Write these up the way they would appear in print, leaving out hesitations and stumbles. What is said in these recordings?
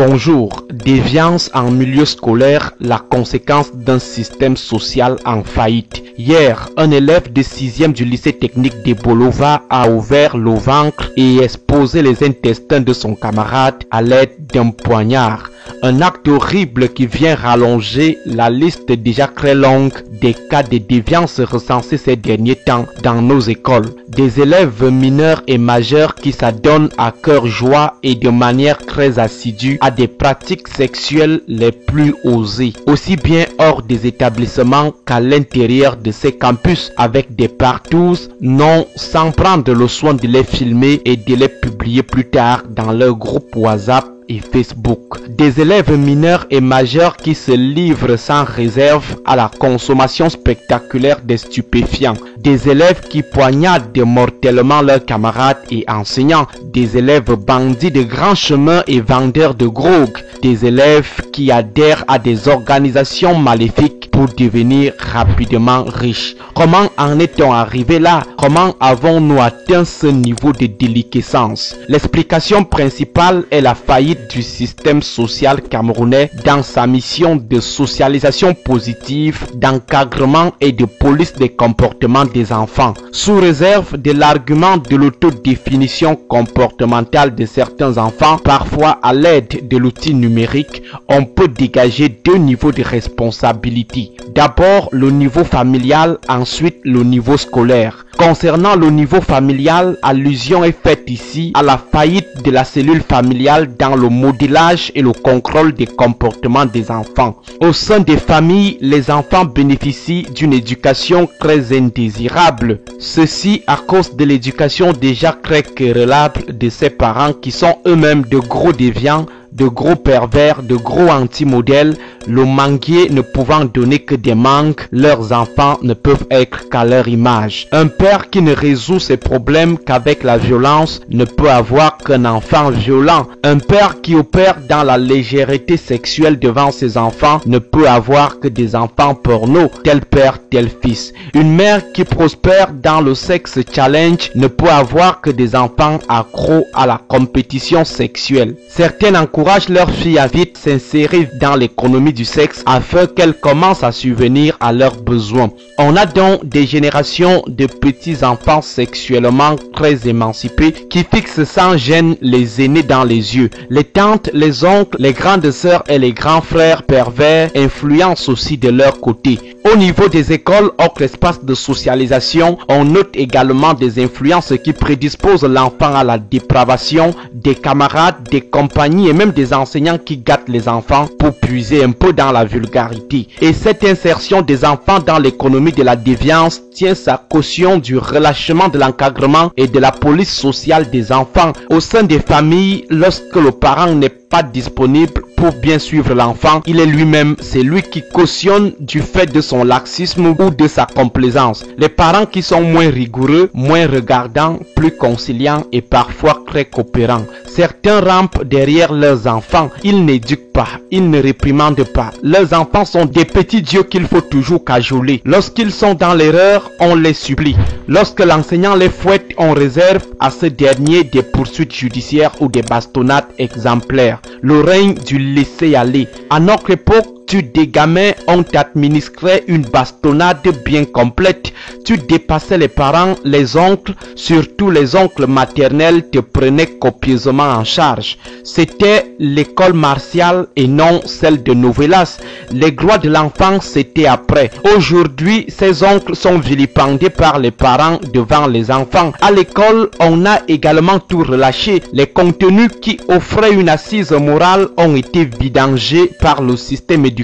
Bonjour, déviance en milieu scolaire, la conséquence d'un système social en faillite. Hier, un élève de 6e du lycée technique de Bolova a ouvert le ventre et exposé les intestins de son camarade à l'aide d'un poignard. Un acte horrible qui vient rallonger la liste déjà très longue des cas de déviance recensés ces derniers temps dans nos écoles. Des élèves mineurs et majeurs qui s'adonnent à cœur joie et de manière très assidue à des pratiques sexuelles les plus osées, aussi bien hors des établissements qu'à l'intérieur de ces campus, avec des partous, non sans prendre le soin de les filmer et de les publier plus tard dans leur groupe WhatsApp et Facebook. Des élèves mineurs et majeurs qui se livrent sans réserve à la consommation spectaculaire des stupéfiants. Des élèves qui poignardent mortellement leurs camarades et enseignants. Des élèves bandits de grands chemins et vendeurs de drogue. Des élèves qui adhèrent à des organisations maléfiques pour devenir rapidement riches. Comment en est-on arrivé là? Comment avons-nous atteint ce niveau de déliquescence? L'explication principale est la faillite du système social camerounais dans sa mission de socialisation positive, d'encadrement et de police des comportements des enfants. Sous réserve de l'argument de l'autodéfinition comportementale de certains enfants, parfois à l'aide de l'outil numérique, on peut dégager deux niveaux de responsabilité. D'abord le niveau familial, ensuite le niveau scolaire. Concernant le niveau familial, allusion est faite ici à la faillite de la cellule familiale dans le modélage et le contrôle des comportements des enfants. Au sein des familles, les enfants bénéficient d'une éducation très indésirable. Ceci à cause de l'éducation déjà très querellable de ses parents qui sont eux-mêmes de gros déviants, de gros pervers, de gros anti-modèles, le manguier ne pouvant donner que des manques, leurs enfants ne peuvent être qu'à leur image. Un père qui ne résout ses problèmes qu'avec la violence ne peut avoir qu'un enfant violent. Un père qui opère dans la légèreté sexuelle devant ses enfants ne peut avoir que des enfants porno, tel père, tel fils. Une mère qui prospère dans le sexe challenge ne peut avoir que des enfants accros à la compétition sexuelle. Certaines encouragent leurs filles à vite s'insérer dans l'économie du sexe afin qu'elles commencent à subvenir à leurs besoins. On a donc des générations de petits enfants sexuellement très émancipés qui fixent sans gêne les aînés dans les yeux. Les tantes, les oncles, les grandes sœurs et les grands frères pervers influencent aussi de leur côté. Au niveau des écoles, hors l'espace de socialisation, on note également des influences qui prédisposent l'enfant à la dépravation, des camarades, des compagnies et même des enseignants qui gâtent les enfants pour puiser un peu dans la vulgarité. Et cette insertion des enfants dans l'économie de la déviance tient sa caution du relâchement de l'encadrement et de la police sociale des enfants. Au sein des familles, lorsque le parent n'est pas disponible pour bien suivre l'enfant, il est lui-même, c'est lui qui cautionne du fait de son laxisme ou de sa complaisance. Les parents qui sont moins rigoureux, moins regardants, plus conciliants et parfois très coopérants. Certains rampent derrière leurs enfants, ils n'éduquent pas, ils ne réprimandent pas. Leurs enfants sont des petits dieux qu'il faut toujours cajoler. Lorsqu'ils sont dans l'erreur, on les supplie. Lorsque l'enseignant les fouette, on réserve à ce dernier des poursuites judiciaires ou des bastonnades exemplaires. Le règne du laisser-aller. À notre époque, des gamins, on t'administrait une bastonnade bien complète. Tu dépassais les parents, les oncles, surtout les oncles maternels te prenaient copieusement en charge. C'était l'école martiale et non celle de Novelas. Les droits de l'enfant, c'était après. Aujourd'hui, ces oncles sont vilipendés par les parents devant les enfants. À l'école, on a également tout relâché. Les contenus qui offraient une assise morale ont été vidangés par le système éducatif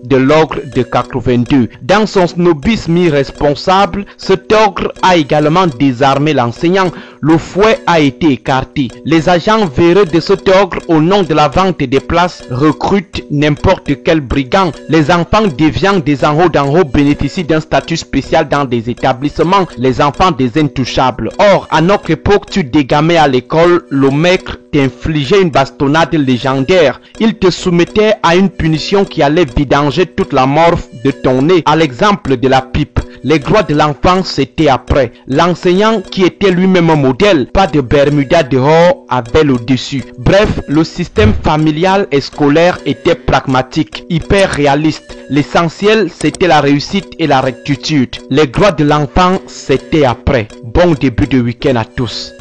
de l'ogre de 82. Dans son snobisme irresponsable, cet ogre a également désarmé l'enseignant. Le fouet a été écarté. Les agents véreux de cet ogre, au nom de la vente des places, recrutent n'importe quel brigand. Les enfants déviants des en haut d'en haut bénéficient d'un statut spécial dans des établissements, les enfants des intouchables. Or, à notre époque, tu dégamais à l'école, le maître t'infligeait une bastonnade légendaire. Il te soumettait à une punition qui allait vidanger toute la morphe de ton nez, à l'exemple de la pipe. Les droits de l'enfant, c'était après. L'enseignant qui était lui-même un modèle, pas de Bermuda dehors, avait le dessus. Bref, le système familial et scolaire était pragmatique, hyper réaliste. L'essentiel, c'était la réussite et la rectitude. Les droits de l'enfant, c'était après. Bon début de week-end à tous.